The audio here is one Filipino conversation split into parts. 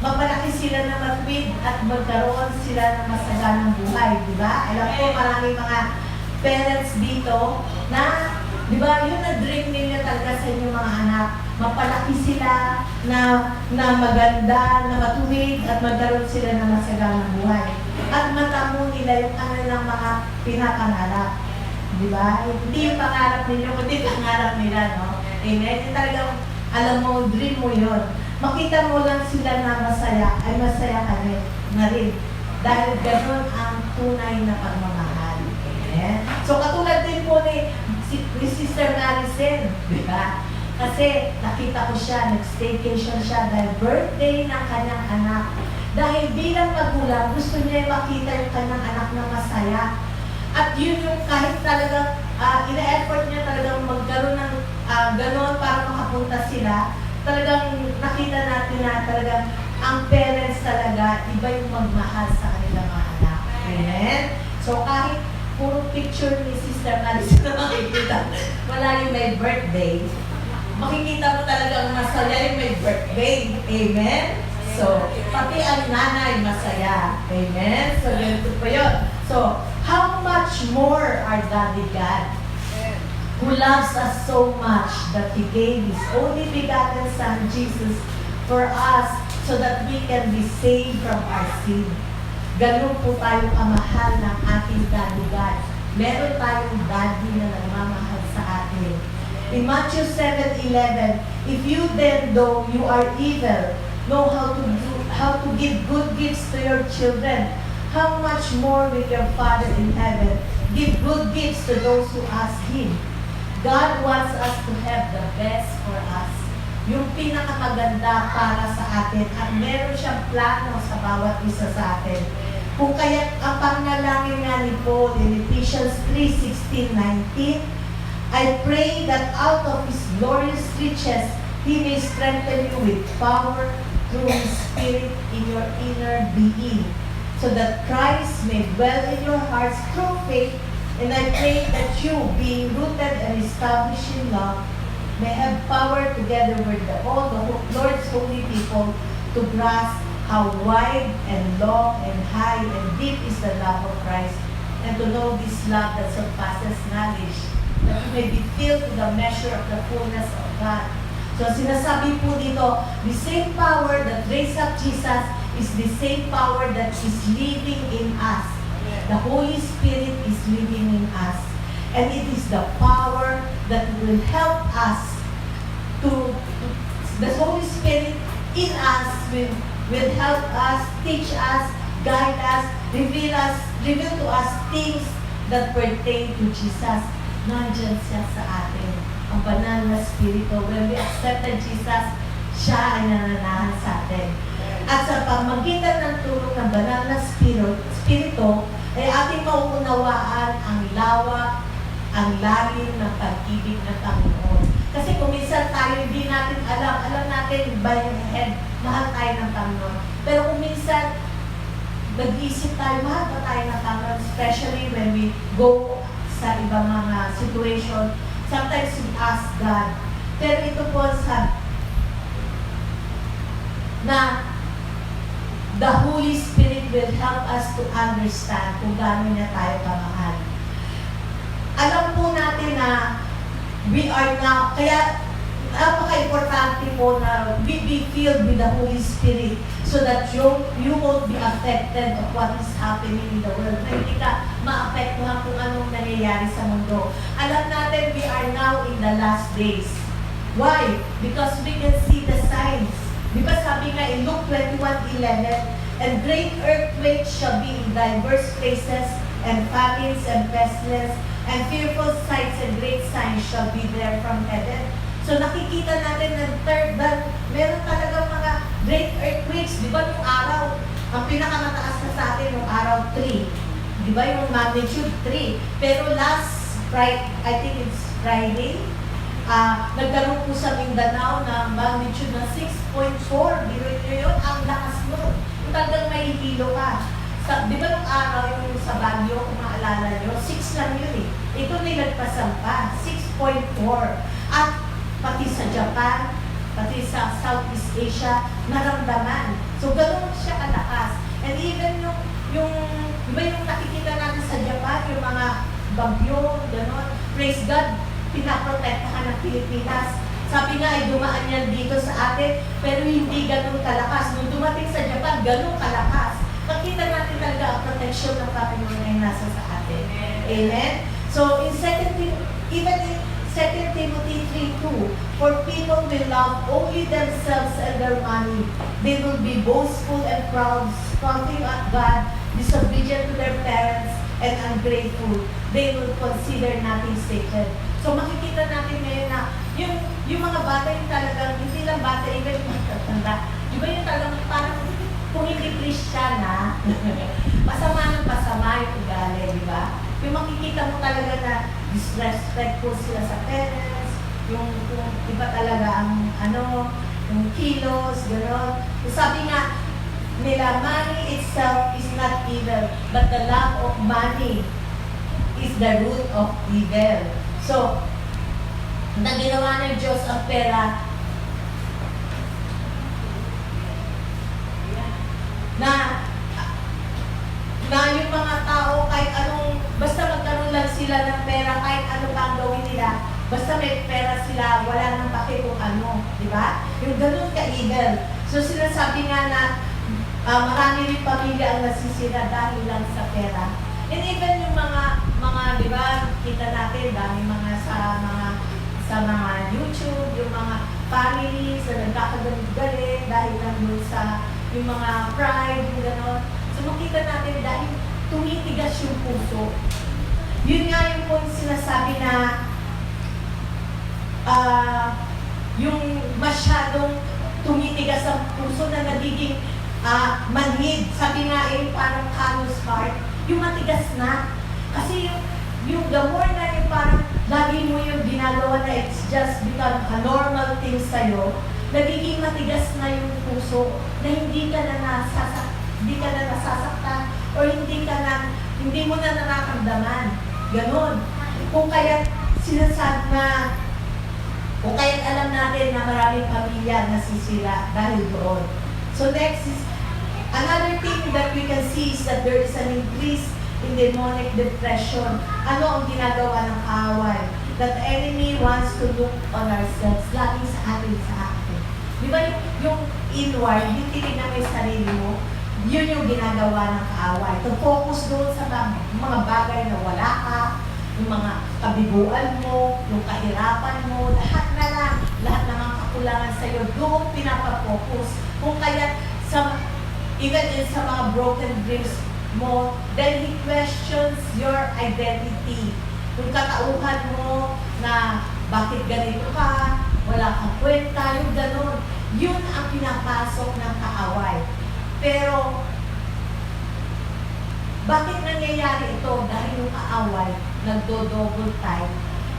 mapalaki sila na matwid at magkaroon sila ng masaganang buhay, di ba? Alam ko maraming mga parents dito na, di ba, yun na dream nila talaga sa inyong mga anak. Mapalaki sila na maganda, na matuwid at magkaroon sila ng masaganang buhay. At matamo nila yung kanilang mga pinapangarap. Di ba? Hindi yung pangarap ninyo, kundi pangarap nila, no? Amen? Yung talagang, alam mo, dream mo yun. Makita mo lang sila na masaya, ay masaya ka rin, na rin. Dahil gano'n ang tunay na pagmamahal. Amen? So, katulad din po ni Sister Maricel, di ba? Kasi nakita ko siya, nag-staycation siya dahil birthday ng kanyang anak. Dahil bilang magulang, gusto niya makita yung kanyang anak na masaya. At yun yung kahit talagang ina-effort niya talagang magkaroon ng gano'n para makapunta sila. Talagang nakita natin na talagang ang parents talaga, iba yung magmahal sa kanilang mga anak. Amen? So kahit puro picture ni Sister Maricel na makikita, wala yung may birthday, makikita mo talagang masaya yung may birthday. Amen? So, pati ang nanay masaya. Amen? So, ganito po yun. So, how much more our Daddy God, who loves us so much that He gave His only begotten Son, Jesus, for us, so that we can be saved from our sin. Ganun po tayong kamahal ng ating Daddy God. Meron tayong Daddy na nagmamahal sa atin. In Matthew 7:11, if you then, though you are evil, know how to give good gifts to your children, how much more will your Father in heaven give good gifts to those who ask Him? God wants us to have the best for us. Yung pinakamaganda para sa atin, at meron siyang plano sa bawat isa sa atin. Kung kaya ang pangnalangin nga ni Paul in Ephesians 3:16-19, I pray that out of His glorious riches, He may strengthen you with power through His Spirit in your inner being, so that Christ may dwell in your hearts through faith. And I pray that you, being rooted and established in love, may have power together with all the Lord's holy people to grasp how wide and long and high and deep is the love of Christ, and to know this love that surpasses knowledge, that you may be filled to the measure of the fullness of God. So sinasabi po dito, the same power that raised up Jesus is the same power that is living in us. The Holy Spirit is living in us. And it is the power that will help us the Holy Spirit in us will help us, teach us, guide us, reveal to us things that pertain to Jesus. Nandyan siya sa atin. Ang banal na Spirito. When we accepted Jesus, siya ay nananahan sa atin. At sa pamagitan ng tulong ng banal na Spirito, ay ating mauunawaan ang lawak, ang lalim ng pag-ibig ng Panginoon. Kasi kung minsan tayo hindi natin alam natin by head, mahal tayo ng Panginoon. Pero kung minsan, nag-iisip tayo, mahal pa tayo ng Panginoon, especially when we go sa ibang mga situation. Sometimes we ask God. Pero ito po na the Holy Spirit will help us to understand kung gaano niya tayo kamahal. Alam po natin na we are now, kaya napaka-importante po na we be filled with the Holy Spirit so that you won't be affected of what is happening in the world. Na hindi ka maapektuhan kung anong nangyayari sa mundo. Alam natin we are now in the last days. Why? Because we can see the signs. Di ba sabi nga in Luke 21:11, and great earthquakes shall be in diverse places, and famines and pestilence, and fearful sights and great signs shall be there from heaven. So nakikita natin na meron talaga mga great earthquakes. Di ba nung araw, ang pinakamataas na sa atin nung araw 3. Di ba yung magnitude 3. Pero last Friday, I think it's Friday, nagkaroon po sa Mindanao na magnitude na 6.4. Biruin nyo yun, ang lakas mo. Kung talagang mahihilo ka. Di ba nung araw yung sa Baguio, kung maalala nyo, 6 lang yun eh. Ito nilagpasan pa, 6.4. At pati sa Japan, pati sa Southeast Asia, naramdaman. So, ganun siya kalakas. And even yung iba yung nakikita natin sa Japan, yung mga bagyo, gano'n. Praise God, pinaprotektahan ng Pilipinas. Sabi nga, ay dumaan yan dito sa atin, pero hindi ganun kalakas. Nung dumating sa Japan, ganun kalakas. Makita natin talaga ang protection ng Panginoon ay nasa sa atin. Amen? So, in 2 Timothy 3:2, for people will love only themselves and their money. They will be boastful and proud, scoffing at God, disobedient to their parents, and ungrateful. They will consider nothing sacred. So makikita natin ngayon na yung mga bata yung talagang, hindi lang bata, even yung matatanda. Di ba yung talagang parang kung hindi Kristiyana, pasama ng pasama yung ugali, di ba? Yung makikita mo talaga na disrespectful sila sa parents, yung iba talaga ang yung kilos, gano'n. So sabi nga nila, money itself is not evil, but the love of money is the root of evil. So, na ginawa ng Diyos ang pera na yung mga tao kahit anong, basta magkaroon lang sila ng pera, kahit ano pa ang gawin nila, basta may pera sila, wala nang pake kung ano, di ba? Yung ganun ka-evil. So sinasabi nga na marami rin pamilya ang nasisira dahil lang sa pera. And even yung mga di ba, kita natin, dami mga sa mga YouTube, yung mga families na nagkakagalit dahil lang dun sa yung mga pride, yung gano'n. So makita natin dahil tumitigas yung puso. Yun nga yung point sinasabi na yung masyadong tumitigas ang puso na nagiging manhid. Sabi nga parang callous heart, yung matigas na. Kasi yung the more na yung parang lagi mo yung ginagawa na it's just become a normal thing sa'yo, nagiging matigas na yung puso na hindi ka na nasasaktan or hindi mo na nararamdaman. Ganon. Kung kaya sinasabi na, kung kaya alam natin na maraming pamilya nasisira dahil doon. So next is, another thing that we can see is that there is an increase in demonic depression. Ano ang ginagawa ng kaaway? That the enemy wants to look on ourselves, lagi sa atin. Di ba yung inward, yung tinignan mo yung sarili mo, yun yung ginagawa ng kaaway. To focus doon sa mga bagay na wala ka, yung mga kabibuan mo, yung kahirapan mo, lahat ng mga kakulangan sa'yo, doon pinapapokus. Kung kaya, even sa mga broken dreams mo, then he questions your identity. Yung katauhan mo na bakit ganito ka, wala kang kwenta, yung gano'n. Yun ang pinapasok ng kaaway. Pero, bakit nangyayari ito? Dahil yung kaaway, nagdo-double time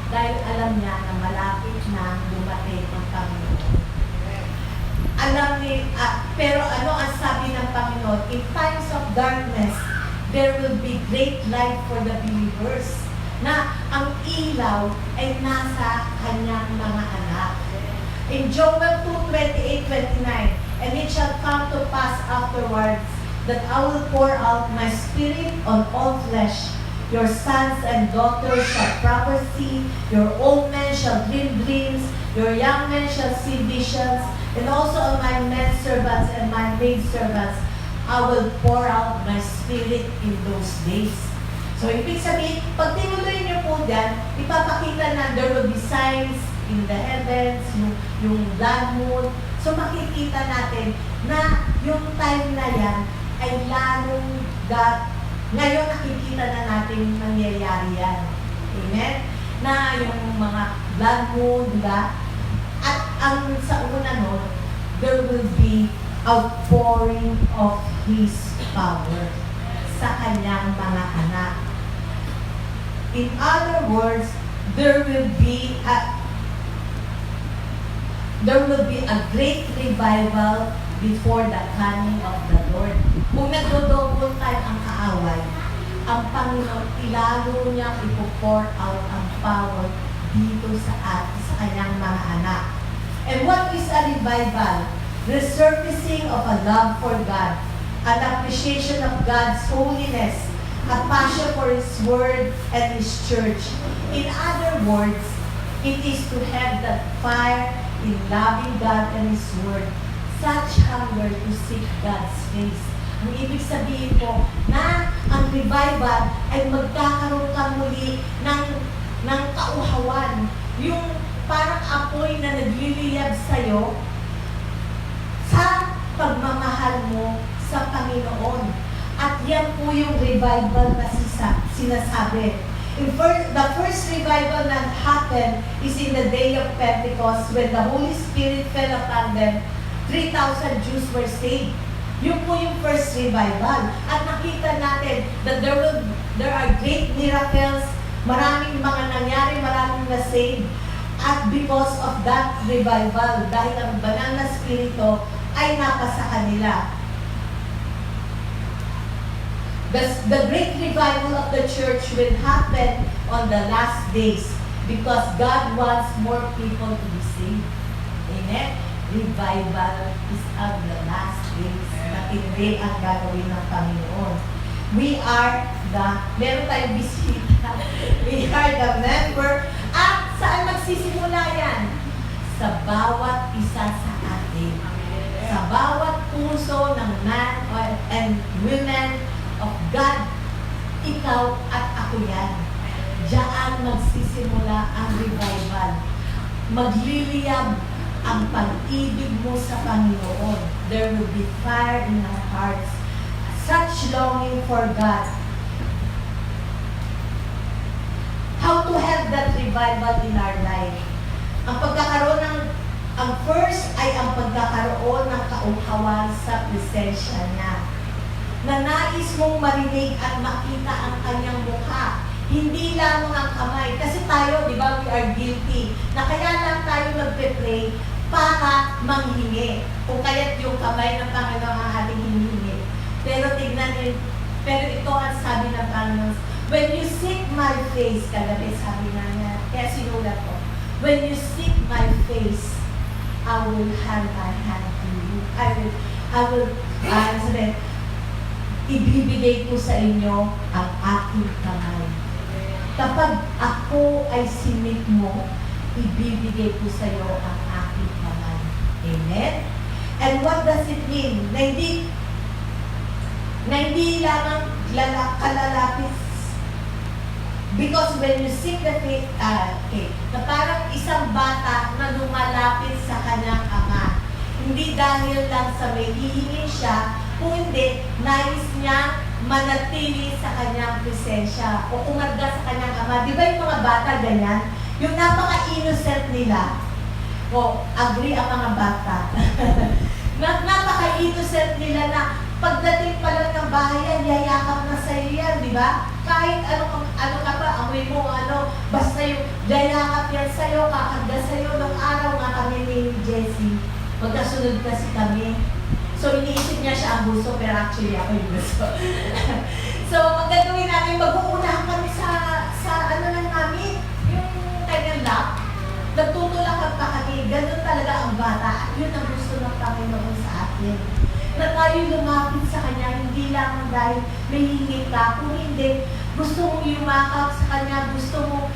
dahil alam niya na malapit na dumating ang Panginoon. Pero ano ang sabi ng Panginoon? In times of darkness, there will be great light for the believers. Na ang ilaw ay nasa kanyang mga anak. In Joel 2:28-29, and it shall come to pass afterwards that I will pour out my spirit on all flesh. Your sons and daughters shall prophesy, your old men shall dream dreams, your young men shall see visions, and also on my men servants and my maid servants I will pour out my spirit in those days. So, ibig sabihin, pag tinuloy niyo po dyan, ipapakita na there will be signs in the heavens, yung blood moon. So, makikita natin na yung time na yan ay lalong ngayon nakikita na natin nangyayari yan. Amen? Na yung mga blood moon, diba? At ang sa una no, there will be outpouring of His power sa kanyang mga anak. In other words, there will be a great revival before the coming of the Lord. Kung nagdo-double time ang kaaway, ang Panginoon, ilalo niya ipo-pour out ang power dito sa kanyang mga anak. And what is a revival? Resurfacing of a love for God, an appreciation of God's holiness, a passion for His Word and His Church. In other words, it is to have that fire in loving God and His Word, such hunger to seek God's face. Ang ibig sabihin ko na ang revival ay magkakaroon ka muli ng kauhawan. Yung parang apoy na nagliliyab sa'yo sa pagmamahal mo sa Panginoon. At yan po yung revival na sinasabi. The first revival that happened is in the day of Pentecost when the Holy Spirit fell upon them. 3,000 Jews were saved. Yun po yung first revival. At nakita natin that there are great miracles, maraming mga nangyari, maraming na-save. At because of that revival, dahil ang banal na spirito ay napasa kanila. The great revival of the church will happen on the last days because God wants more people to be saved. Amen? Revival is of the last days na hindi ang gagawin ng Panginoon. Meron tayong bisita. We are the member. At saan magsisimula yan? Sa bawat isa sa atin. Sa bawat puso ng man and women of God, ikaw at ako yan. Diyan magsisimula ang revival. Magliliyab ang pag-ibig mo sa Panginoon. There will be fire in our hearts. Such longing for God. How to have that revival in our life? Ang first ay ang pagkakaroon ng kauhawan sa presensya niya. Na nais mong marinig at makita ang kanyang mukha. Hindi lamang ang kamay. Kasi tayo, di ba, we are guilty. Na kaya lang tayo magpe-pray para manghingi. Kung kaya't yung kamay ng Panginoon ang ating hinihingi. Pero tignan niyo, pero ito ang sabi ng Panginoon, when you seek my face, kagabi sabi na niya, kaya sinulat ko, when you seek my face, I will hand my hand to you. Ibibigay ko sa inyo ang aking kamay. Kapag ako ay sinip mo, ibibigay ko sa iyo ang aking kamay. Amen? And what does it mean? Na hindi lamang kalalapit. Because when you seek the faith, na parang isang bata na lumalapit sa kanyang ama. Hindi dahil lang sa may hihingi siya, kung hindi, nais niya manatili sa kanyang presensya o umarga sa kanyang ama. Di ba yung mga bata ganyan? Yung napaka-innocent nila. O, agree ang mga bata. Napaka-innocent nila na pagdating pa lang ng bahay yan, yayakap na sa'yo yan, di ba? Kahit ano ka pa, amoy mo, basta yung yayakap yan sa'yo, kakagda sa'yo. Nung araw nga kami ni Jessie, magkasunod kasi kami. So, iniisip niya siya ang buso, pero actually ako yung buso. So, magagawin namin, mag-uunahan kami sa lang namin, yung kanyang lap. Nagtutulakan pa kami, ganun talaga ang bata. At yun ang gusto ng Panginoon sa atin. Na tayo lumapit sa Kanya, hindi lang dahil nahihingi ka, kung hindi, gusto mong yumakap sa Kanya, gusto mong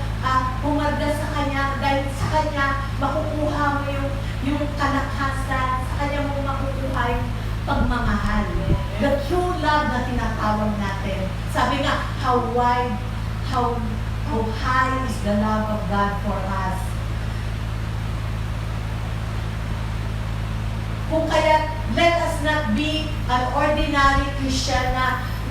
pumarga sa Kanya, dahil sa Kanya, makukuha mo yung kalakasan, sa Kanya mo makukuha yung pagmamahal. The true love na tinatawag natin. Sabi nga, how wide, how high is the love of God for us. Kung kaya, let us not be an ordinary Christian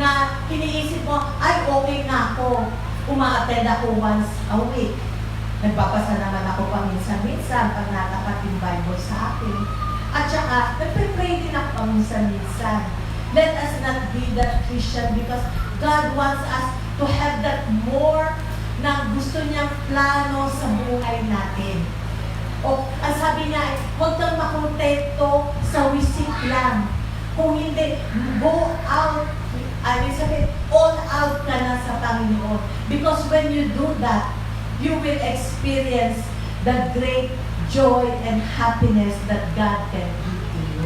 na iniisip mo, ay okay na ako. Uma-attend ako once a week. Nagbabasa naman ako paminsan-minsan pag natapat yung Bible sa akin. At saka, nagpe-pray din ako paminsan-minsan. Let us not be that Christian because God wants us to have that more na gusto niyang plano sa buhay natin. O, ang sabi niya, huwag kang makontento sa wisik lang. Kung hindi, go out, all out ka na sa Panginoon. Because when you do that, you will experience the great joy and happiness that God can give to you.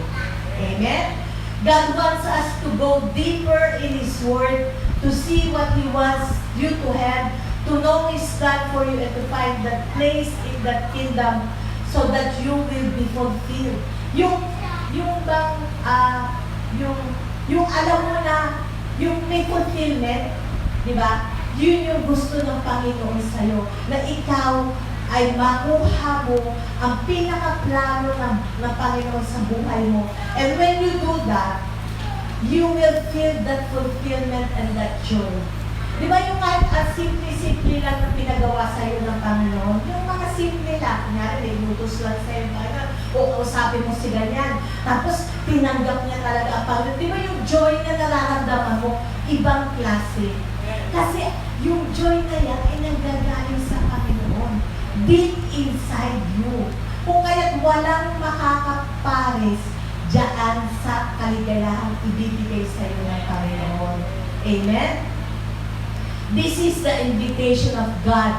Amen? God wants us to go deeper in His Word, to see what He wants you to have, to know His plan for you, and to find that place in that kingdom so that you will be fulfilled. Yung bang, yung alam mo na, yung may fulfillment, di ba? Yun yung gusto ng Panginoon sa'yo, na ikaw ay makuha mo ang pinakaplano ng Panginoon sa buhay mo. And when you do that, you will feel that fulfillment and that joy. Di ba yung kahit simple-simple lang na pinagawa sa'yo ng Panginoon, yung mga simple lang, kunyari, inutos lang sa'yo, o kausapin mo si ganyan, tapos tinanggap niya talaga ang Panginoon. Di ba yung joy na nararamdaman mo, ibang klase? Kasi yung joy na yan ay nanggagaling sa Panginoon, deep inside you. Kung kaya't walang makakapares dyan sa kaligayahang ibibigay sa iyo ng Panginoon. Amen? This is the invitation of God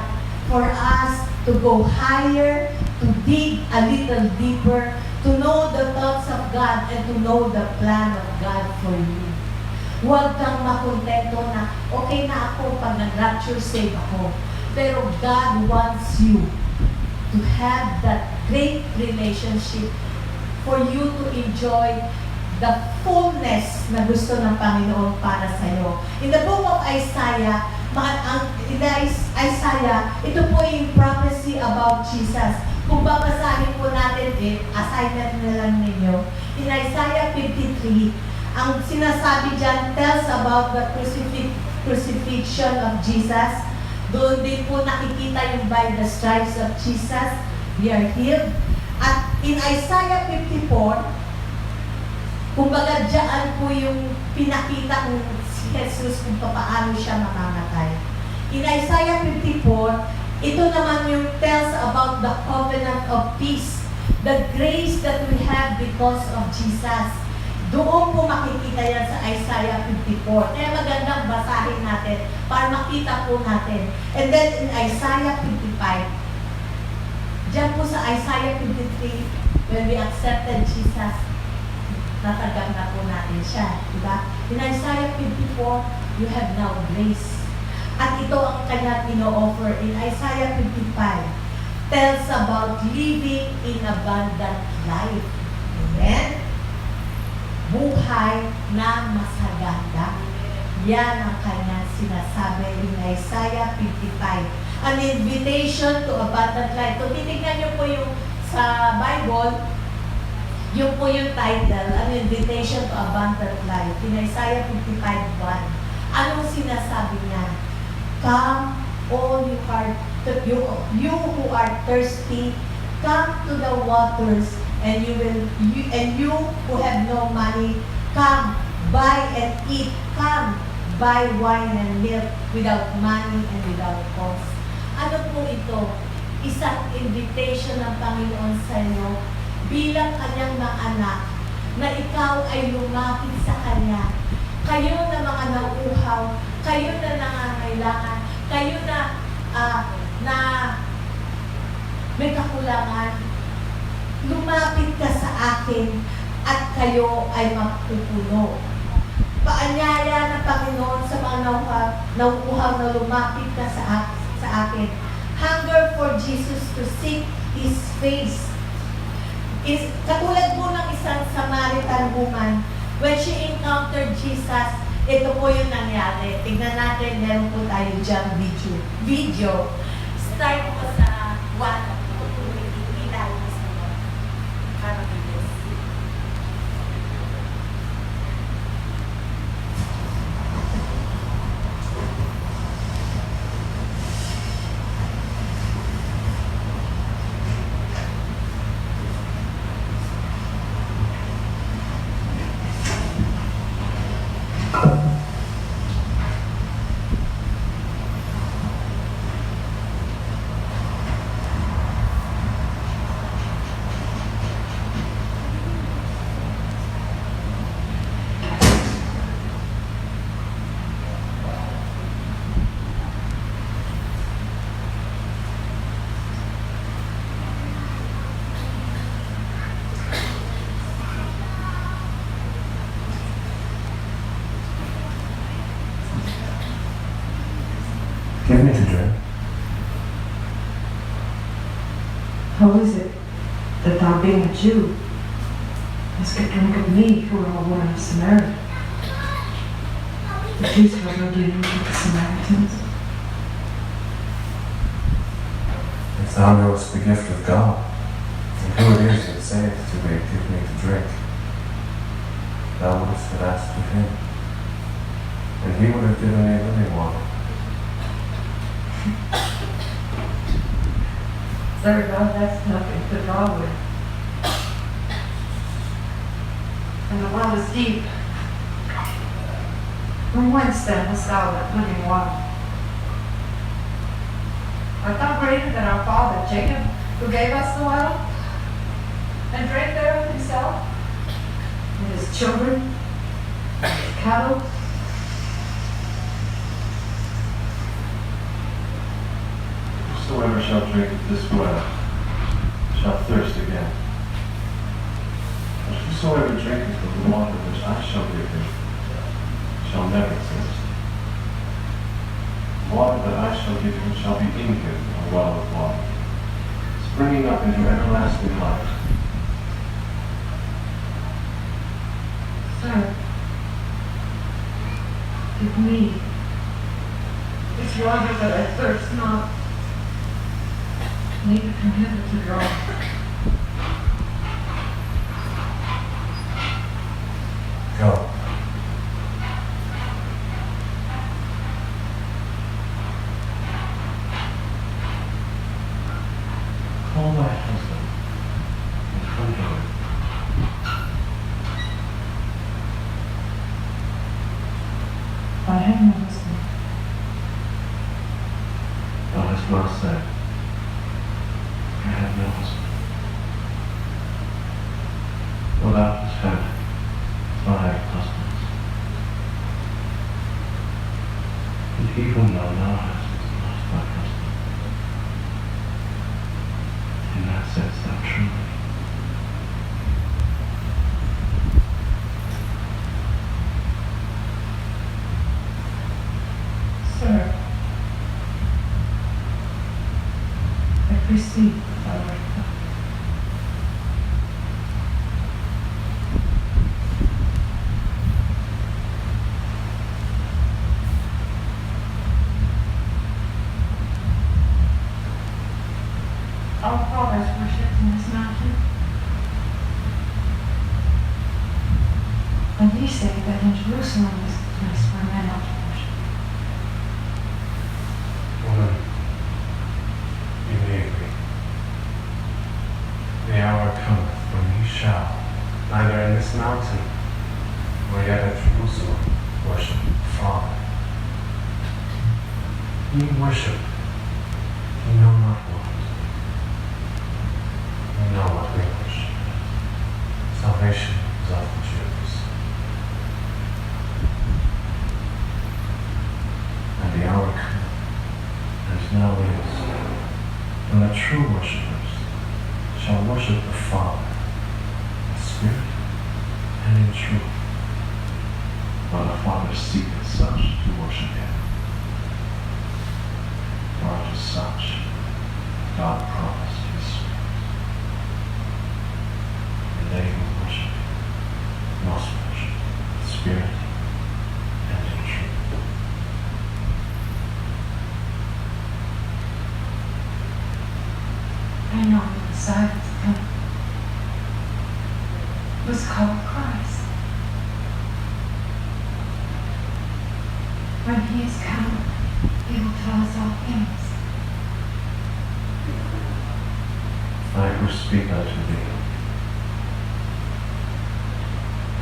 for us to go higher, to dig a little deeper, to know the thoughts of God and to know the plan of God for you. Huwag kang makontento na okay na ako pag nag-rapture save ako. Pero God wants you to have that great relationship for you to enjoy the fullness na gusto ng Panginoon para sa iyo. In the book of Isaiah, ito po yung prophecy about Jesus. Kung babasahin po natin assignment na lang ninyo. In Isaiah 53, ang sinasabi dyan tells about the crucifixion of Jesus. Doon din po nakikita yung by the stripes of Jesus, we are healed. At in Isaiah 54, kumbaga dyan po yung pinakita kung si Jesus kung paano siya mamamatay. In Isaiah 54, ito naman yung tells about the covenant of peace, the grace that we have because of Jesus. Doon po makikita yan sa Isaiah 54. Kaya magandang basahin natin para makita po natin. And then in Isaiah 55, dyan po sa Isaiah 53, when we accepted Jesus, natagang na po natin siya. Diba? In Isaiah 54, you have now grace. At ito ang kanya ino-offer in Isaiah 55. Tells about living in abundant life. Amen? Buhay na masaganda. Yan ang kanya sinasabi in Isaiah 55. An invitation to abundant life. Kung titignan niyo po yung sa Bible, yung po yung title, An Invitation to Abundant Life. In Isaiah 55:1. Anong sinasabi niya? Come, all you who are thirsty, come to the waters, and you who have no money, come, buy and eat. Come, buy wine and milk without money and without cost. Ano po ito? Isang invitation ng Panginoon sa iyo bilang kanyang mga anak na ikaw ay lumapit sa Kanya. Kayo na mga nauuhaw, kayo na nangangailangan, kayo na may kakulangan, lumapit ka sa akin at kayo ay mapupuno. Paanyaya ng Panginoon sa mga nauuhaw na lumapit ka sa akin. Hunger for Jesus to seek His face. Katulad po ng isang Samaritan woman, when she encountered Jesus, ito po yung nangyari. Tingnan natin, meron po tayo dyan video. Start po sa 1. being a Jew, is could drink of me who are a woman of Samaria. The Jews have no dealings with the Samaritans. If thou knowest the gift of God, and who it is that saith to thee, give me to drink, thou wouldst have asked of him, and he would have given thee living water. Sir, God has nothing to draw with. And the well is deep. From whence then hast thou that living water? Art thou greater than our father Jacob, who gave us the well, and drank thereof himself, and his children, and his cattle? Whosoever shall drink of this well shall thirst again. But whosoever drinketh of the water which I shall give him shall never thirst. The water that I shall give him shall be in him a well of water, springing up into everlasting life. Sir, give me this water that I thirst not, neither from heaven to draw. Go. Call thy husband and come hither. I have no husband. Thou hast well said, I have no husband. For thou hast had 5 husbands, and he whom thou now hast is not thy husband. In that saidst thou truly. Sir, I perceive that thou art God. Our fathers worshipped in this mountain, and ye say that in Jerusalem is the place where men ought to worship. Woman, you may agree. The hour cometh when ye shall, neither in this mountain, nor yet at Jerusalem, worship the Father. Ye worship, ye know not what. You know what we worship. Salvation is of the Jews. And the hour cometh, and now is, when the true worshippers shall worship the Father in spirit and in truth, for the Father seeketh such to worship him. For to such God promised his Spirit. And they who worship him must worship in spirit and in truth. I know the Messiah to come was called Christ. When he is come, he will tell us all things. I who speak unto thee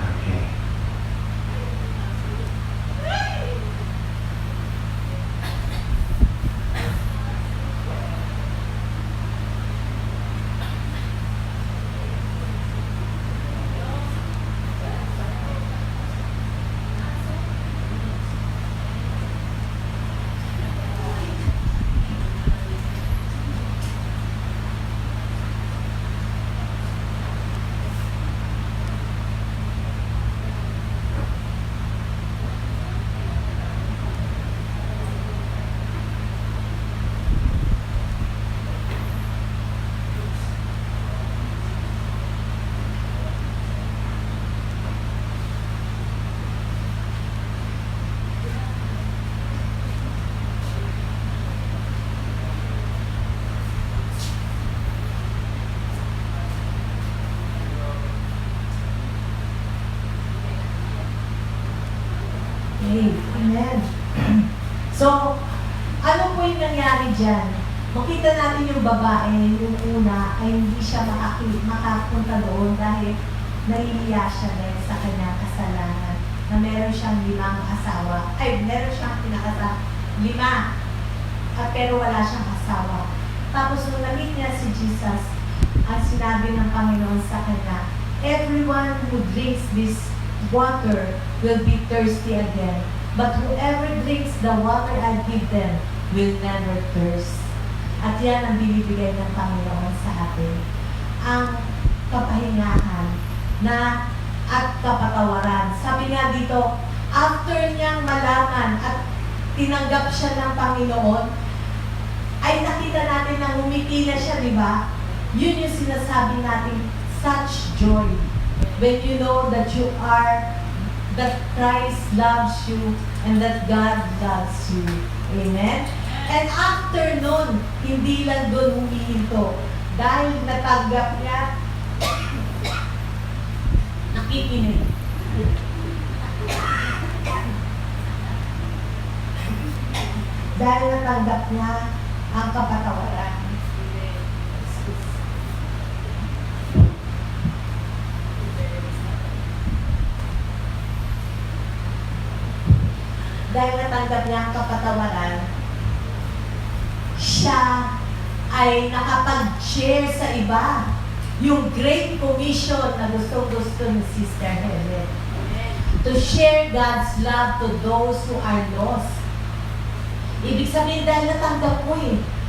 am he. slave. Amen. So, ano po yung nangyari dyan? Makita natin yung babae, yung una, ay hindi siya makapunta doon dahil nahihiya siya dahil sa kanyang kasalanan na meron siyang 5 asawa. Ay, meron siyang pinakasa 5. At pero wala siyang asawa. Tapos nung na-meet niya si Jesus, ang sinabi ng Panginoon sa kanya, everyone who drinks this water will be thirsty again. But whoever drinks the water I give them will never thirst. At yan ang binibigay ng Panginoon sa atin. Ang kapahingahan na at kapatawaran. Sabi nga dito, after niyang malaman at tinanggap siya ng Panginoon, ay nakita natin na ngumiti na siya, di ba? Yun yung sinasabi natin, such joy. When you know that you are, that Christ loves you, and that God loves you. Amen? And after nun, hindi lang doon humihinto. Dahil natanggap niya, nakikinig. Dahil natanggap niya ang kapatawaran. Dahil natanggap niya ang kapatawaran, siya ay nakapag-share sa iba yung Great Commission na gusto ni Sister Helen. To share God's love to those who are lost. Ibig sabihin dahil natanggap mo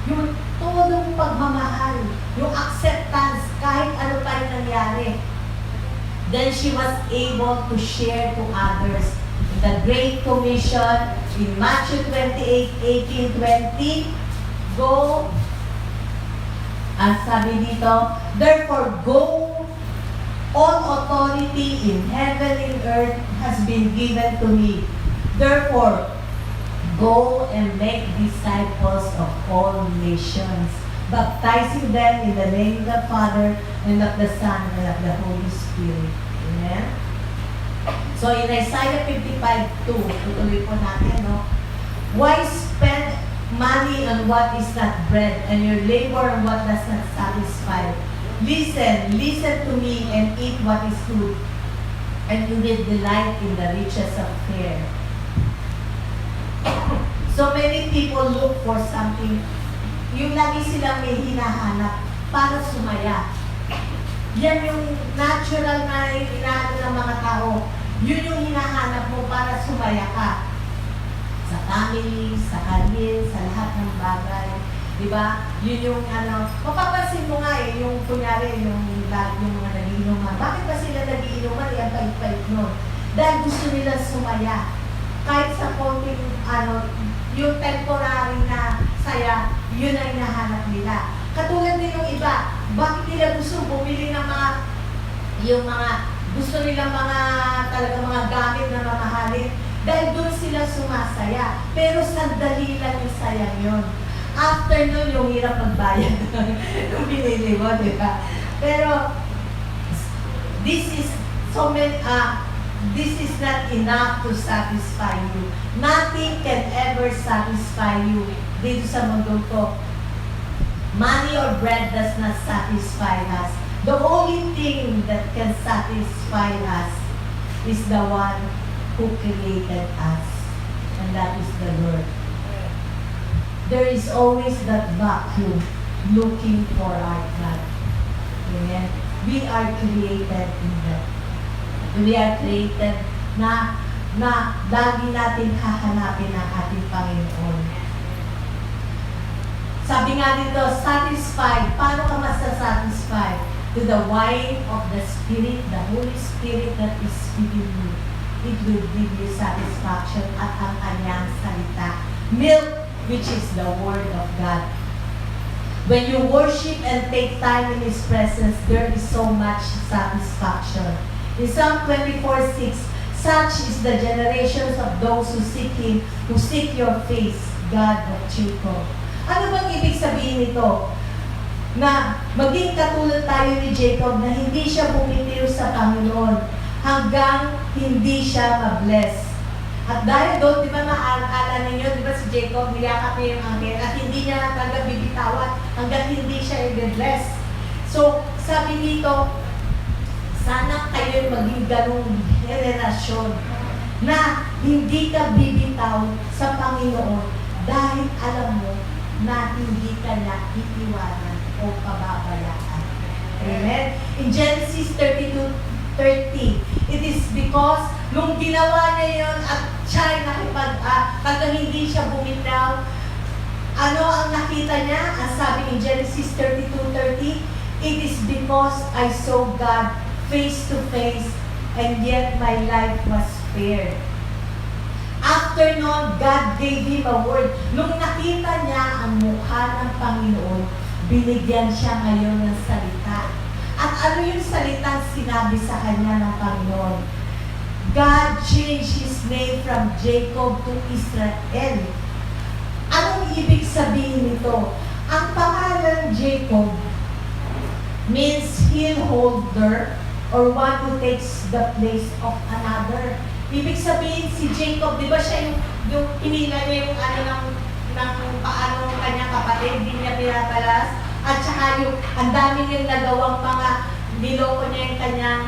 yung todong pagmamahal, yung acceptance kahit ano pa yung nangyari. Then she was able to share to others. The Great Commission in Matthew 28:18-20, go, ang sabi dito, therefore go, all authority in heaven and earth has been given to me. Therefore, go and make disciples of all nations, baptizing them in the name of the Father, and of the Son, and of the Holy Spirit. Amen? So in Isaiah 55:2, tutuloy po natin, no? Why spend money on what is not bread, and your labor on what does not satisfy? Listen to me and eat what is good, and you will delight in the riches of fare. So many people look for something, yung lagi silang may hinahanap para sumaya. Yan yung natural na hinahanap ng mga tao. Yun yung hinahanap mo para sumaya ka. Sa family, sa career, sa lahat ng bagay. Diba? Yun yung mapapansin mo nga yung kunyari, yung mga nagiinuman. Bakit ba sila nagiinuman? Ang pait-pait nun. Dahil gusto nila sumaya. Kahit sa konting, yung temporary na saya, yun ang hinahanap nila. Katulad din yung iba, bakit nila gusto bumili ng gusto nilang talagang mga gamit na mamahalin? Dahil doon sila sumasaya. Pero sandali lang yung sayang yun. After nun, yung hirap magbayad kung binili mo, di ba? Pero, this is not enough to satisfy you. Nothing can ever satisfy you dito sa mundo ko. Money or bread does not satisfy us. The only thing that can satisfy us is the one who created us, and that is the Lord. There is always that vacuum looking for our God. Amen. We are created in that. We are created na lagi natin hahanapin ang ating Panginoon. Sabi nga dito, satisfied. Paano ka masasatisfied? To the wine of the Spirit, the Holy Spirit that is within you. It will give you satisfaction at ang kanyang salita. Milk, which is the Word of God. When you worship and take time in His presence, there is so much satisfaction. In Psalm 24:6, such is the generations of those who seek Him, who seek your face, God of Jacob. Ano bang ibig sabihin nito? Na maging katulad tayo ni Jacob na hindi siya bumitiw sa Panginoon hanggang hindi siya ma-bless. At dahil doon, di ba maaalala ninyo, di ba si Jacob, niyakap niya yung angel at hindi niya talaga bibitawan hanggang hindi siya i-bless. So, sabi dito, sana kayo maging ganong henerasyon na hindi ka bibitaw sa Panginoon dahil alam mo na hindi ka niya iiwanan o pababayaan. Amen? In Genesis 32:30, it is because nung ginawa niya yun at siya ay pag hindi siya bumitaw, ano ang nakita niya? Ang sabi in Genesis 32:30, it is because I saw God face to face and yet my life was spared. After nun, God gave him a word. Nung nakita niya ang mukha ng Panginoon, binigyan siya ngayon ng salita. At ano yung salitang sinabi sa kanya ng Panginoon? God changed his name from Jacob to Israel. Anong ibig sabihin nito? Ang pangalan Jacob means heel holder or one who takes the place of another. Ibig sabihin si Jacob, di ba siya yung hinila niya yung ng paano ng kanyang kapatid, hindi niya pinatalas. At saka yung ang dami niyang nagawang mga niloko niya yung kanyang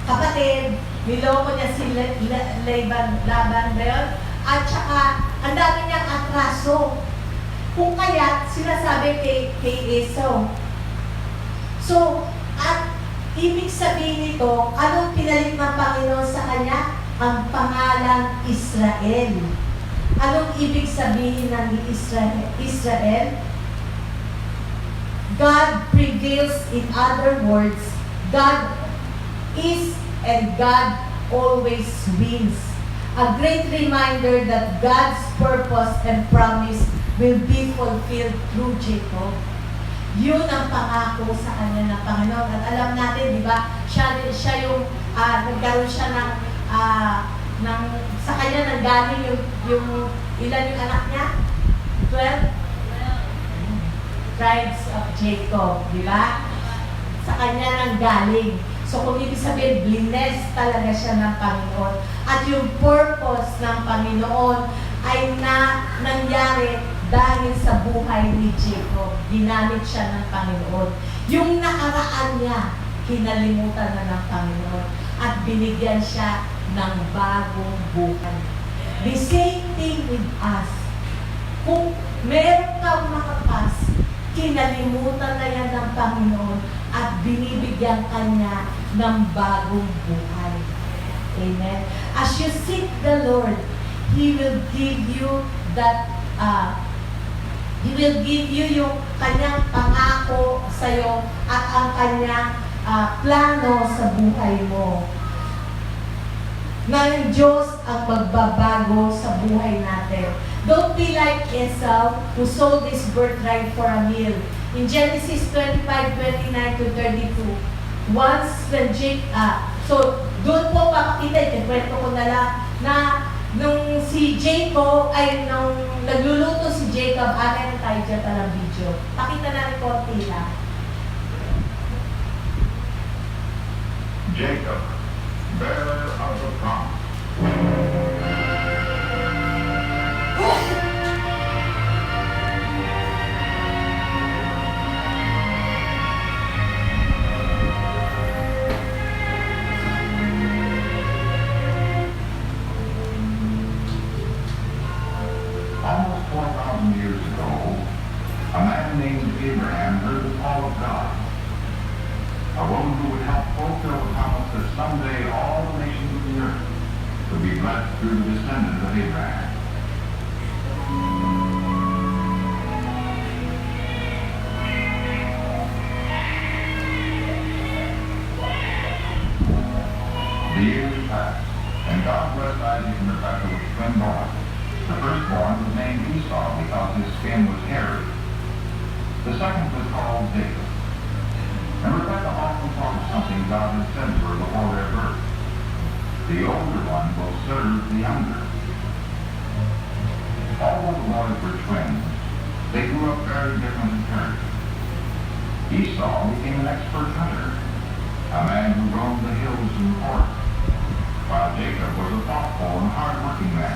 kapatid, niloko niya si Laban ba yun? At saka ang dami niyang atraso. Kung kaya sinasabi kay Esau. So, at ibig sabihin nito, anong pinalit ng Panginoon sa kanya? Ang pangalang Israel. Anong ibig sabihin ng Israel? God prevails. In other words, God is and God always wins. A great reminder that God's purpose and promise will be fulfilled through Jacob. Yun ang pangako sa kanya ng Panginoon. At alam natin, di ba, siya yung, nagkaroon siya sa kanya nanggaling yung ilan yung anak niya? 12? Tribes of Jacob, di ba? Sa kanya nanggaling. So kung ibig sabihin, blessed talaga siya ng Panginoon. At yung purpose ng Panginoon ay nangyari dahil sa buhay ni Jacob. Ginamit siya ng Panginoon. Yung nakaraan niya, kinalimutan na ng Panginoon. At binigyan siya ng bagong buhay. The same thing with us. Kung meron kang makapas, kinalimutan na yan ng Panginoon at binibigyan kanya ng bagong buhay. Amen. As you seek the Lord, He will give you that He will give you yung kanyang pangako sa iyo at ang kanyang plano sa buhay mo. Ng Diyos ang magbabago sa buhay natin. Don't be like Esau who sold his birthright for a meal. In Genesis 25:29-32, once when so doon po papakita, ikwento ko na lang, na nung si Jacob, nung nagluluto si Jacob, akin na tayo dyan ng video. Pakita natin konti lang. Jacob, bearer of the promise. Almost 4,000 years ago, a man named Abraham heard the call of God. A woman who would help fulfill the promise that someday all the nations of the earth would be blessed through the descendants of Abraham. The years passed, and God blessed Isaac and Rebekah with twin boys. The firstborn was named Esau because his skin was hairy. The second was called Jacob. And Rebekah often thought of something God had said to her before their birth. The older one will serve the younger. Although the boys were twins, they grew up very different in character. Esau became an expert hunter, a man who roamed the hills and forests, while Jacob was a thoughtful and hard-working man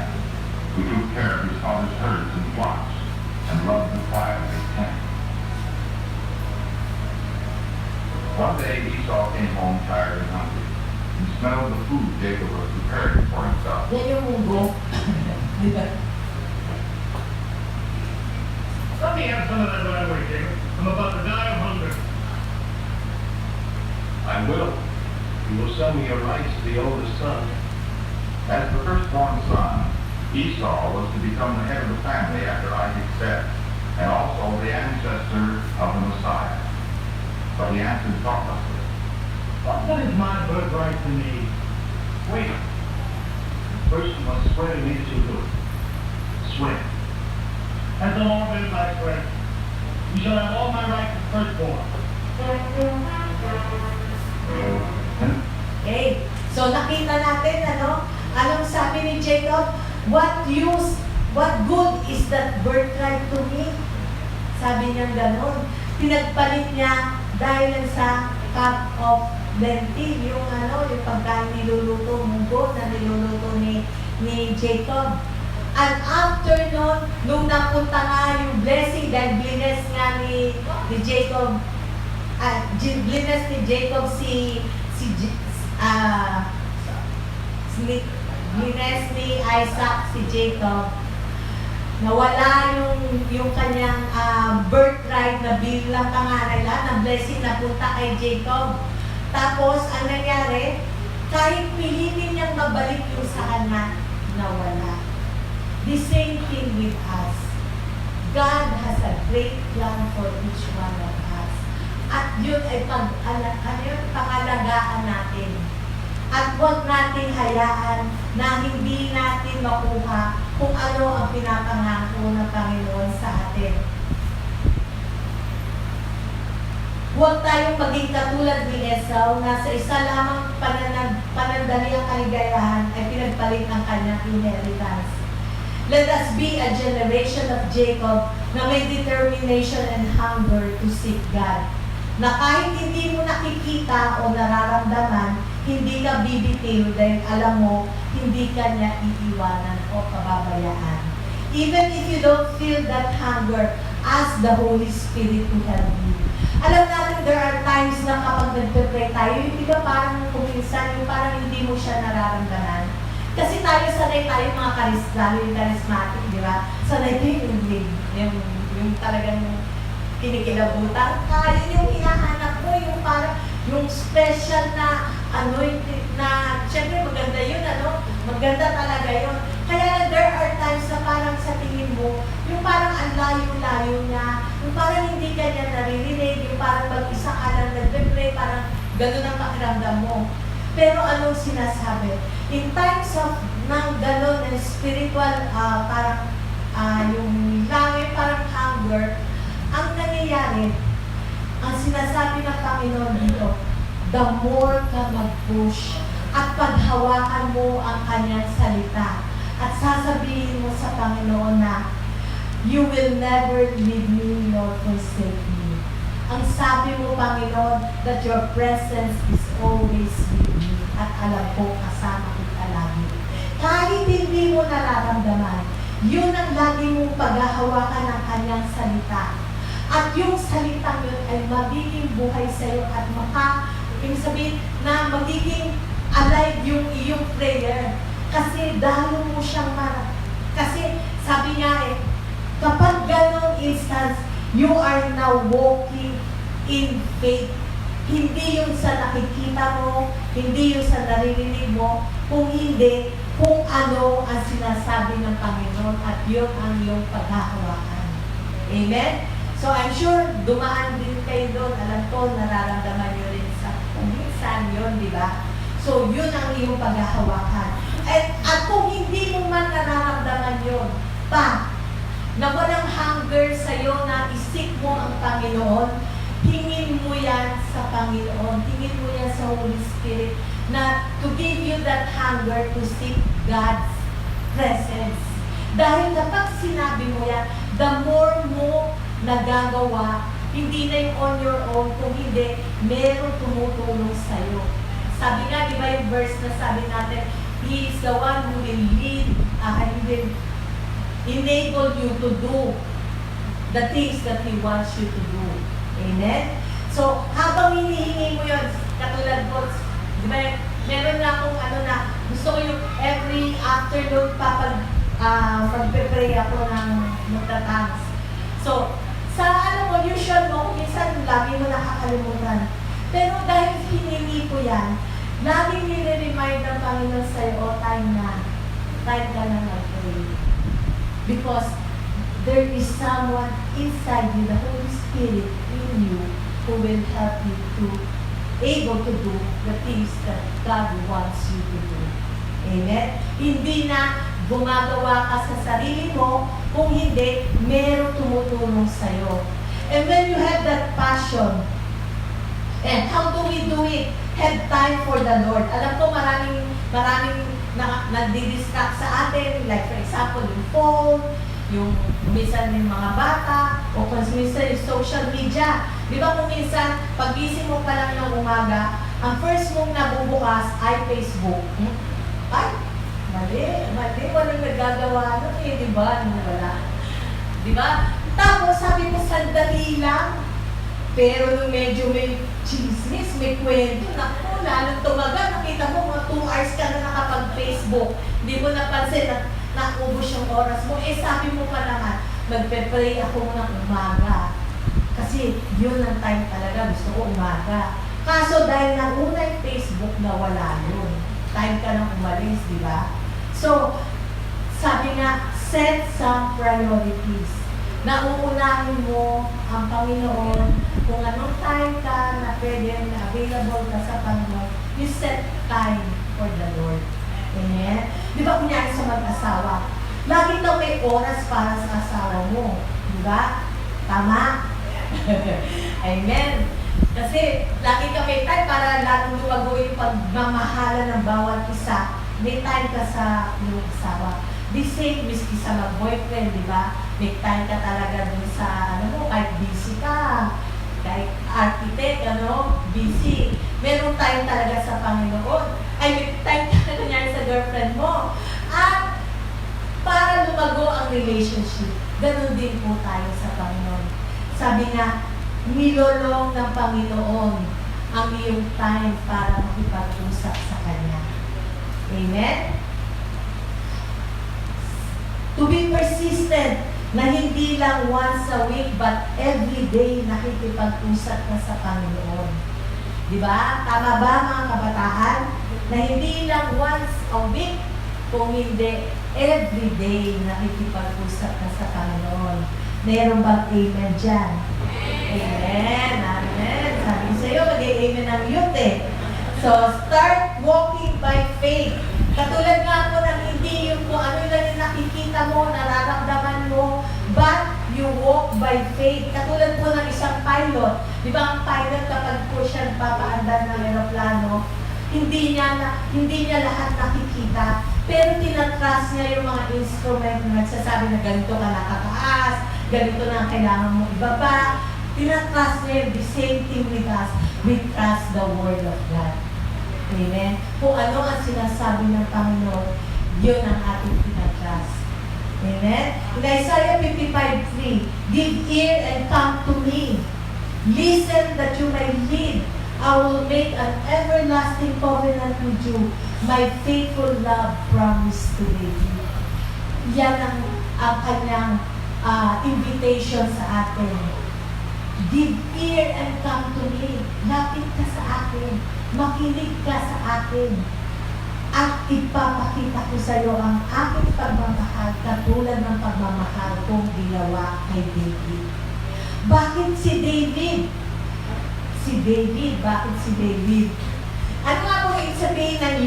smelled the food Jacob was preparing for himself. Yan yung munggo. Di ba? Let me have some of that right away, Jacob. I'm about to die of hunger. I will. You will sell me your rights to the oldest son. As the firstborn son, Esau was to become the head of the family after Isaac's death, and also the ancestor of the Messiah. But he answered thoughtlessly. What is my birthright to me? Wait. First you must swear to me that you'll do it. Swear. As the Lord lives, I swear. You shall have all my rights as firstborn. Okay. So nakita natin, anong sabi ni Jacob? What good is that birthright to me? Sabi niya gano'n. Pinagpalit niya dahil sa cup of lentil, yung pagkain niluluto, munggo na niluluto ni Jacob. And after nun, nung napunta nga yung blessing, dahil bless nga ni Jacob, bless ni Jacob bless ni Isaac si Jacob, nawala yung kanyang birthright na bilang pangaral na blessing na punta kay Jacob. Tapos, ang nangyari, kahit pilitin niyang mabalik yung sa kanya, nawala. The same thing with us. God has a great plan for each one of us. At yun ay pangalagaan natin. At huwag nating hayaan na hindi natin makuha kung ano ang pinapangako ng Panginoon sa atin. Huwag tayong maging katulad ni Esau na sa isa lamang panandaliang kaligayahan ay pinagpalit ang kanyang inheritance. Let us be a generation of Jacob na may determination and hunger to seek God. Na kahit hindi mo nakikita o nararamdaman, hindi ka bibitiw dahil alam mo, hindi ka niya iiwanan o pababayaan. Even if you don't feel that hunger, ask the Holy Spirit to help you. Alam natin, there are times na kapag nagpe-pray tayo, hindi ba parang kuminsan, yung parang hindi mo siya nararamdaman. Kasi sanay tayo mga charismatic, di ba? Sanay tayo yung talagang kinikilabutan. Yun yung hinahanap mo, yung parang, yung special na, syempre maganda yun, maganda talaga yun. Kaya there are times na parang sa tingin mo, yung parang ang layo-layo niya, yung parang hindi ka niya naririnig, yung parang mag-isa ka lang nagpe-pray, parang gano'n ang pakiramdam mo. Pero anong sinasabi? In times of ng gano'n na spiritual, parang yung langit, parang hunger, ang nangyayari, ang sinasabi ng Panginoon dito, the more ka mag-push at paghawakan mo ang kanyang salita at sasabihin mo sa Panginoon na you will never leave me nor forsake me. Ang sabi mo, Panginoon, that your presence is always with me at alam ko kasama kita lagi. Kahit hindi mo nararamdaman, yun ang lagi mong paghahawakan ng kanyang salita. At yung salitang yun ay magiging buhay sa iyo at ibig sabihin na magiging alive yung iyong prayer. Kasi dahil mo siyang kasi sabi niya kapag ganong instance, you are now walking in faith. Hindi yun sa nakikita mo, hindi yun sa naririnig mo, kung hindi, kung ano ang sinasabi ng Panginoon at yun ang iyong paghahawakan. Amen? So I'm sure dumaan din kayo doon. Alam ko, nararamdaman nyo rin sa minsan yun, di ba? So yun ang iyong paghahawakan. At kung hindi mo man nararamdaman yun, na walang hunger sa'yo na isik mo ang Panginoon, tingin mo yan sa Panginoon, tingin mo yan sa Holy Spirit, na to give you that hunger to seek God's presence. Dahil kapag sinabi mo yan, the more mo nagagawa, hindi na yung on your own, kung hindi, meron tumutulong sa'yo. Sabi nga, di ba yung verse na sabi natin, He is the one who will lead, He will enable you to do the things that He wants you to do. Amen? So, habang hinihingi mo yun, katulad po, di ba, Meron na akong ano na, gusto ko yung every afternoon magpe-pray ako ng magta-thanks. So, sa ano mo, usual mo, minsan lagi mo nakakalimutan. Pero dahil hiningi ko yan, laging nire-remind ng Panginoon sa'yo, time ka na mag-pray. Because there is someone inside you, the Holy Spirit in you, who will help you to able to do the things that God wants you to do. Amen? Hindi na gumagawa ka sa sarili mo, kung hindi, meron tumutulong sa'yo. And when you have that passion, and how do we do it? Have time for the Lord. Alam ko maraming nagdi-distract sa atin, like for example, yung phone, yung minsan yung mga bata, o kung minsan yung social media. Di ba kung minsan, pag-gising mo pa lang ng umaga, ang first mong nabubukas ay Facebook. Ay, mali, walang nagagawa nun eh, di ba? Wala. Di ba? Tapos sabi ko, sandali lang. Pero nung medyo may chismis, may kwento, naku, lalong tumagal, nakita mo, mga 2 hours ka na nakapag-Facebook. Hindi mo napansin na naubos yung oras mo. Eh, sabi mo pa naman, magpe-pray ako ng umaga. Kasi yun ang time talaga, gusto ko umaga. Kaso dahil nauna yung Facebook, nawala yun. Time ka nang umalis, di ba? So, sabi nga, set some priorities. Nauunahin mo ang Panginoon kung anong time ka na pwede na available ka sa Panginoon. You set time for the Lord. Amen? Di ba kunyari sa mag-asawa? Lagi daw may oras para sa asawa mo. Di ba? Tama? Amen. Kasi lagi ka may time para lalong lumago yung pagmamahala ng bawat isa. May time ka sa iyong asawa. The same, miski sa mag-boyfriend, di ba? May time ka talaga dun sa, ano mo, kahit busy ka. Kahit architect, busy. Meron time talaga sa Panginoon. Ay, may time ka na sa girlfriend mo. At para lumago ang relationship, ganun din po tayo sa Panginoon. Sabi nga, nilolong ng Panginoon ang iyong time para makipag-usap sa Kanya. Amen? To be persistent, na hindi lang once a week, but every day nakikipag-usap ka sa Panginoon. Di ba? Tama ba mga kabataan? Na hindi lang once a week, kung hindi every day nakikipag-usap ka sa Panginoon. Meron bang amen dyan? Amen. Amen. Sabi sa'yo, mag-amen ang youth eh. So, start walking by faith. Katulad nga po ng hindi yung kung ano lang yung nakikita mo, nararamdaman mo, but you walk by faith. Katulad po ng isang pilot. Di ba ang pilot kapag po siya nagpapaandar ng aeroplano, hindi niya lahat nakikita, pero tinatrust niya yung mga instrument na nagsasabi na ganito ka nakataas, ganito na ang kailangan mo ibaba. Tinatrust niya the same thing with us. We trust the Word of God. Amen? Kung ano ang sinasabi ng Panginoon, yun ang ating tinatrust. Amen? In Isaiah 55:3, give ear and come to me. Listen that you may live. I will make an everlasting covenant with you. My faithful love promised to David. Yan ang kanyang invitation sa atin. Give ear and come to me. Lapit ka sa akin. Makinig ka sa akin. At ipapakita ko sa iyo ang aking pagmamahal katulad ng pagmamahal kong ginawa kay David. Bakit si David? Bakit si David? Ano nga po yung sabihin ng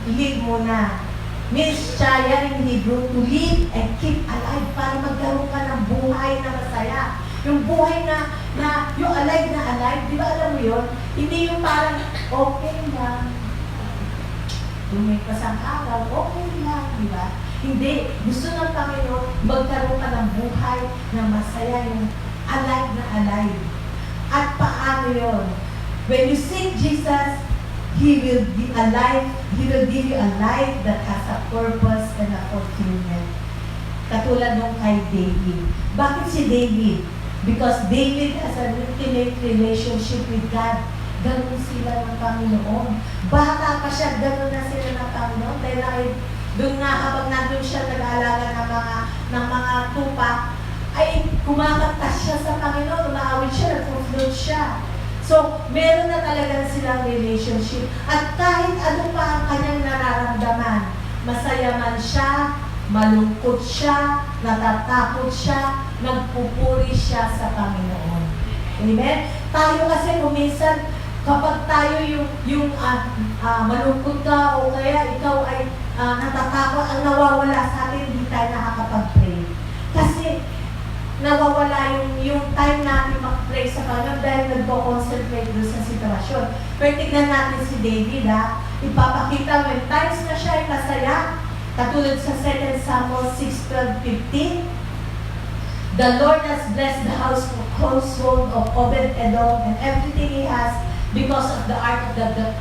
live mo na? Means Chaya in Hebrew, to live and keep alive para magkaroon ka ng buhay na masaya. Yung buhay na yung alive na alive, di ba alam mo yun? Hindi yung parang okay lang. Lumipas ang araw, okay lang, di ba? Hindi. Gusto ng Panginoon, magkaroon ka ng buhay na masaya, yung alive na alive. At paano yun? When you seek Jesus, He will be alive. He will give you a life that has a purpose and a fulfillment. Katulad nung kay David. Bakit si David? Because David has an intimate relationship with God. ganun sila ng Panginoon. Bata pa siya, ganun na sila ng Panginoon. Dahil doon nga habang nandun siya nag-aalaga ng mga tupa, ay kumakanta siya sa Panginoon, umaawit siya, nag-float siya. So, meron na talaga silang relationship. At kahit ano pa ang kanyang nararamdaman, masaya man siya, malungkot siya, natatakot siya, nagpupuri siya sa Panginoon. Amen? Tayo kasi kuminsan, kapag tayo yung malungkot ka o kaya ikaw ay natatakot, ang nawawala sa atin, hindi tayo nakakapag-pray. Kasi nawawala yung time natin mag-pray sa Panginoon dahil nagpo-concentrate doon sa sitwasyon. Pero tignan natin si David, ipapakita when times na siya ay masaya, katulad sa 2 Samuel 6:12-15, the Lord has blessed the household of Obed-Edom and everything he has because of the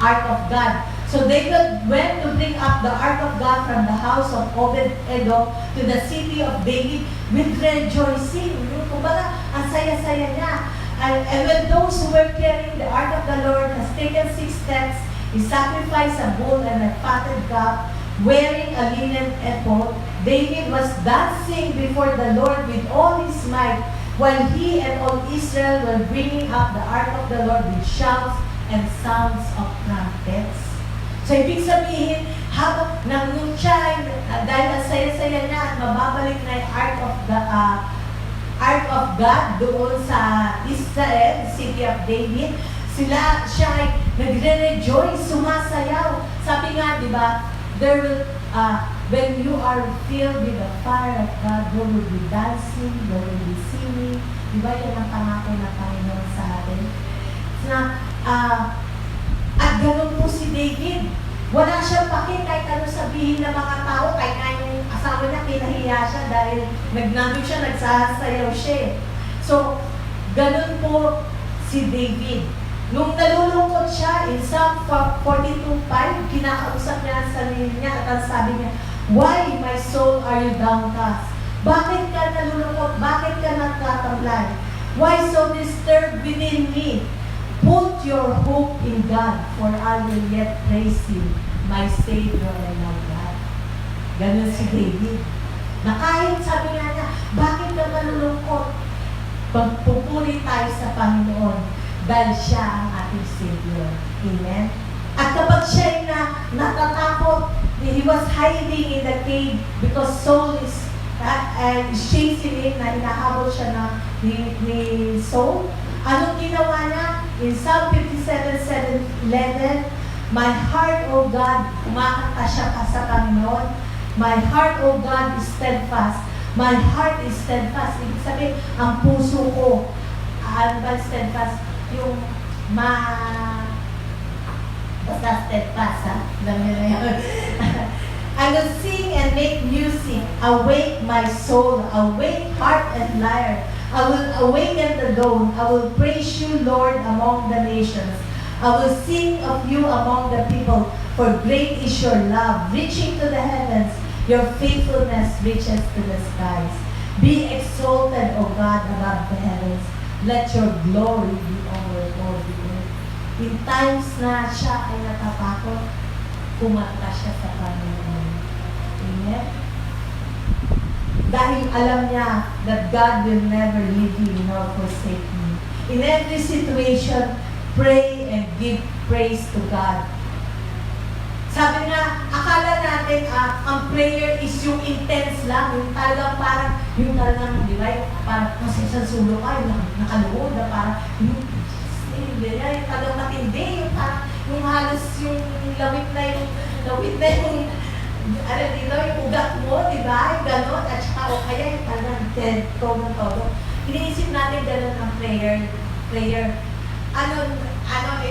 ark of God. So David went to bring up the ark of God from the house of Obed-Edom to the city of David with rejoicing. Kumbaga, ang saya-saya niya. And when those who were carrying the ark of the Lord has taken 6 steps, he sacrificed a bull and a fatted calf, wearing a linen ephod. David was dancing before the Lord with all his might, while he and all Israel were bringing up the ark of the Lord with shouts and sounds of trumpets. So, ibig sabihin, habang nandun siya, dahil ang saya-saya niya at mababalik na yung Ark of God doon sa Israel, city of David, siya ay nagre-rejoice, sumasayaw. Sabi nga, di ba, there will, when you are filled with the fire of God, there will be dancing, there will be singing. Di ba, yan ang pangako ng Panginoon sa atin? At ganun po si David. Wala siyang paki kahit ano sabihin ng mga tao, kahit nga yung asawa niya, kinahiya siya dahil nagnando siya, nagsasayaw siya. So, ganun po si David. Nung nalulungkot siya, in Psalm 42:5, kinakausap niya ang sarili niya at ang sabi niya, "Why, my soul, are you downcast? Bakit ka nalulungkot? Bakit ka nagtatamlay? Why so disturbed within me? Put your hope in God, for I will yet praise Him, my Savior and my God." Ganun si David. Na kahit sabi nga niya, bakit ka nalulungkot? Pagpupuri tayo sa Panginoon dahil siya ang ating Savior. Amen? At kapag siya ay natatakot, he was hiding in the cave because Saul is chasing him, na hinahabol siya ni Saul. Anong ginawa niya? In Psalm 57:11, "My heart, O God," kumakanta siya sa Panginoon, "My heart, O God, is steadfast." My heart is steadfast. Ibig sabihin, ang puso ko, ano ba steadfast? Yung basta steadfast, ha? Alam niyo na yun. "I will sing and make music. Awake my soul, awake heart and lyre. I will awaken the dawn. I will praise you, Lord, among the nations. I will sing of you among the people, for great is your love, reaching to the heavens. Your faithfulness reaches to the skies. Be exalted, O God, above the heavens. Let your glory be over all the earth." In times na siya ay natatakot, kumanta siya sa Panginoon. Amen? Dahil alam niya that God will never leave you nor forsake you. In every situation, pray and give praise to God. Sabi nga, akala natin ang prayer is yung intense lang, yung talagang parang, di ba, parang sa sulo ka, yung nakaluhod na parang, yung talagang matindi, yung parang, yung halos yung lawit na yung yung ugat mo, di ba? Yung gano'n, at saka o kaya yung talagang dead, todo. Iniisip natin gano'n ang prayer.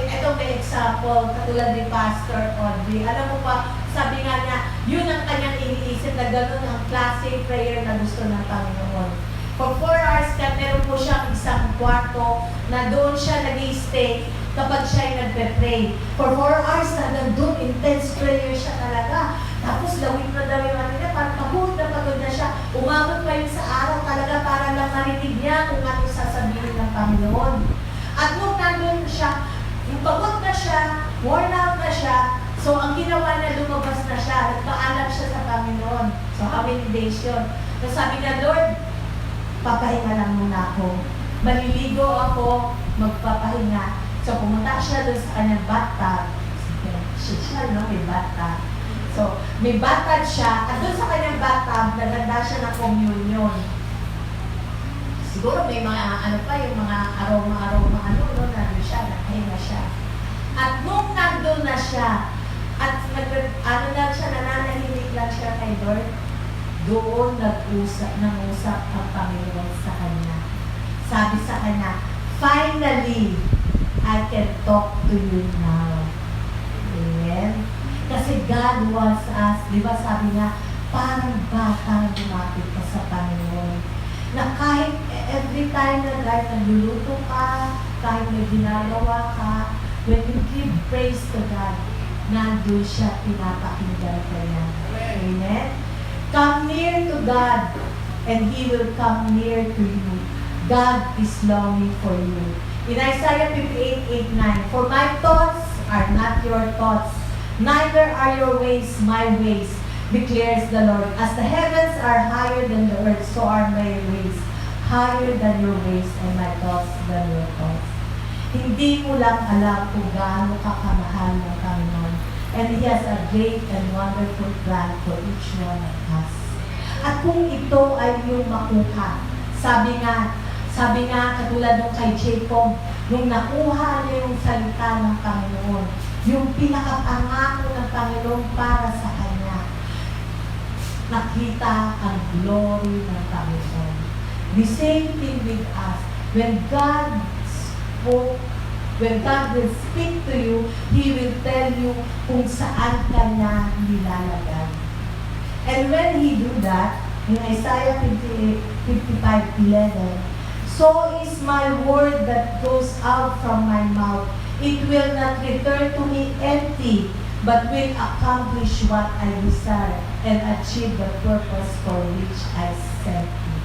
Ito may example, katulad ni Pastor Audrey. Alam mo pa, sabi nga niya, yun ang kanyang iniisip na gano'n ang klase prayer na gusto ng Panginoon. For 4 hours ka, meron po siyang isang kwarto na doon siya nag-i-stay kapag siya ay nagpe-pray. For 4 hours na nandun, intense prayer siya talaga. Tapos lawit na daw yung niya, parang pagod na siya. Umabot pa yun sa araw talaga para lang marinig niya kung ano sasabihin ng Panginoon. At nung nandun siya, Yung pagod na siya, worn out na siya, so ang ginawa niya, lumabas na siya, nagpaalam siya sa Panginoon. So how many days yun? So sabi niya, Lord, papahinga lang muna ako. Maliligo ako, magpapahinga. So pumunta siya doon sa kanyang bathtub. Siya, no? May bathtub. So, may bathtub siya, at doon sa kanyang bathtub, naganda siya ng communion. Siguro may mga, ano pa, yung mga aroma, no, nandun siya, nakahinga siya. At nung nandun na siya, at lang siya, nananahimik lang siya kay Lord, doon nangusap ang Panginoon sa kanya. Sabi sa kanya, finally, I can talk to you now. Amen? Kasi God wants us, di ba sabi niya, parang batang lumapit ka sa Panginoon. Na kahit every time na kahit nagluluto ka, kahit may ginagawa ka, when you give praise to God, nandun siya, pinapakinggan ka niya. Amen? Come near to God, and He will come near to you. God is longing for you. In Isaiah 58:8-9, for my thoughts are not your thoughts, neither are your ways my ways, declares the Lord. As the heavens are higher than the earth, so are my ways higher than your ways, and my thoughts than your thoughts. Hindi mo lang alam kung gaano ka kamahal ng Panginoon. And He has a great and wonderful plan for each one of us. At kung ito ay yung makuha, sabi nga katulad nung kay Jacob, nung nakuha niya yung salita ng Panginoon, yung pinakapangako ng Panginoon para sa kanya, nakita ang glory ng Panginoon. The same thing with us. When God will speak to you, He will tell you kung saan ka niya nilalagay. And when He do that, in Isaiah 55:11, so is my word that goes out from my mouth. It will not return to me empty, but will accomplish what I desire and achieve the purpose for which I sent you.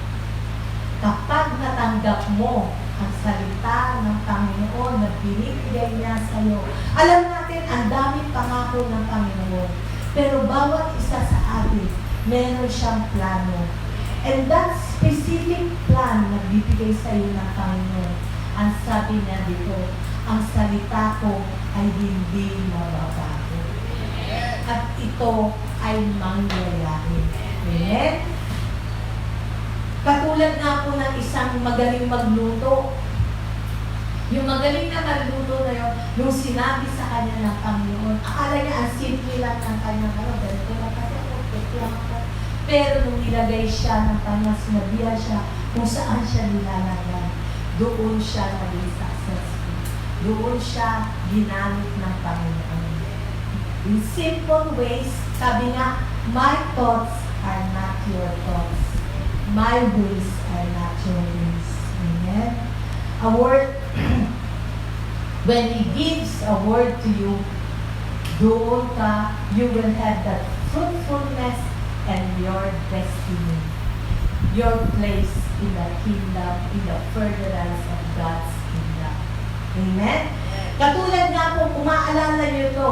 Kapag natanggap mo ang salita ng Panginoon na binibigay niya sa iyo, alam natin ang daming pangako ng Panginoon. Pero bawat isa sa atin, meron siyang plano. And that specific plan na bibigay sa iyo ng Panginoon, ang sabi niya dito, ang salita ko ay hindi mababago. At ito ay mangyayari. Amen? Katulad nga po ng isang magaling magluto. Yung magaling na magluto na yun, yung sinabi sa kanya ng Panginoon, akala niya ang simple lang ng kanyang ganito lang kasi ako. Pero nung nilagay siya ng kanyang sinabihan siya kung saan siya nilalagay, doon siya naging successful. Doon siya ginamit ng Panginoon. In simple ways, sabi nga, my thoughts are not your thoughts. My ways are not your ways. Amen? A word, when He gives a word to you, doon ka, you will have that fruitfulness and your destiny. Your place in the kingdom, in the furtherance of God's kingdom. Amen? Katulad nga po, kung maalala niyo ito,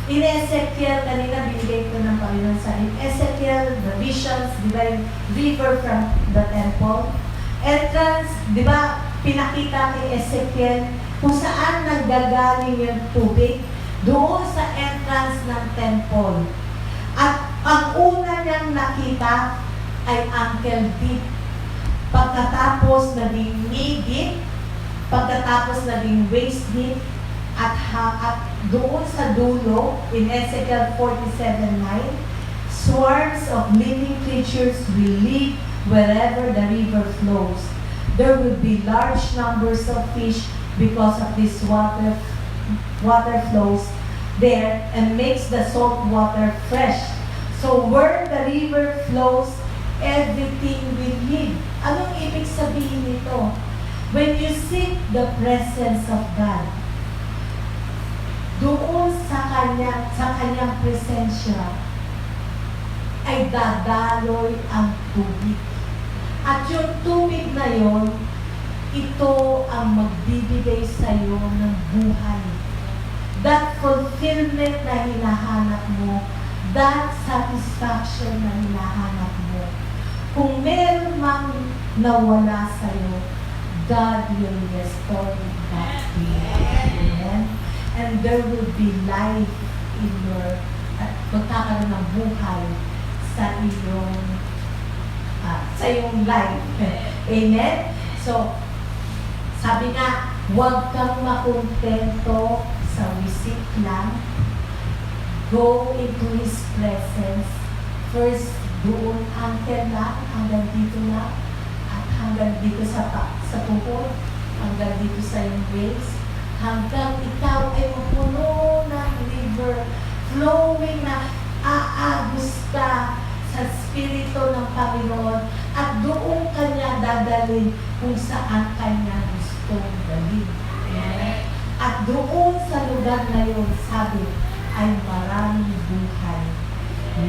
in Ezekiel, kanina binigay ko ng Panginoon sa akin, Ezekiel, the visions, di ba yung river from the temple? Entrance, di ba, pinakita kay Ezekiel kung saan nanggagaling yung tubig? Doon sa entrance ng temple. At ang una niyang nakita ay ankle deep. Pagkatapos naging knee deep, pagkatapos naging waist deep, at doon sa dulo, in Ezekiel 47:9, swarms of living creatures will live wherever the river flows. There will be large numbers of fish because of this water flows there and makes the salt water fresh. So where the river flows, everything will live. Anong ibig sabihin nito? When you seek the presence of God, doon sa kanyang presensya ay dadaloy ang tubig. At yung tubig na yon, ito ang magbibigay sa iyo ng buhay. that fulfillment na hinahanap mo, that satisfaction na hinahanap mo. Kung meron mang nawala sa'yo, God will restore it back to you. Amen? And there will be life in your, at magkakaroon ng buhay sa iyong life. Amen? So, sabi nga, huwag kang makontento sa wisit lang. Go into His presence. First, doon until lang, hanggang dito lang. At hanggang dito sa tuhod, hanggang dito sa iyong waist. Hanggang ikaw ay mapuno ng river, flowing na aagos ka sa Espiritu ng Panginoon at doon kanya dadalhin kung saan kanya gustong dalhin. Amen? At doon sa lugar na yun, sabi, ay maraming buhay.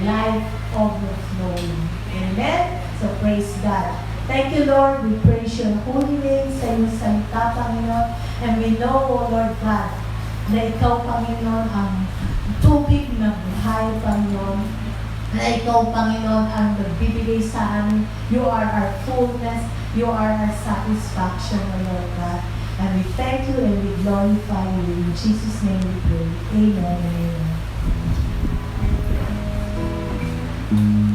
Life overflowing. Amen? So praise God. Thank you, Lord. We praise your holy name sa iyong salita, Panginoon. And we know, O Lord God, na ikaw, Panginoon, ang tubig na buhay, Panginoon. Na ikaw, Panginoon, ang nagbibigay sa amin. You are our fullness. You are our satisfaction, O Lord God. And we thank you and we glorify you. In Jesus' name we pray. Amen and amen.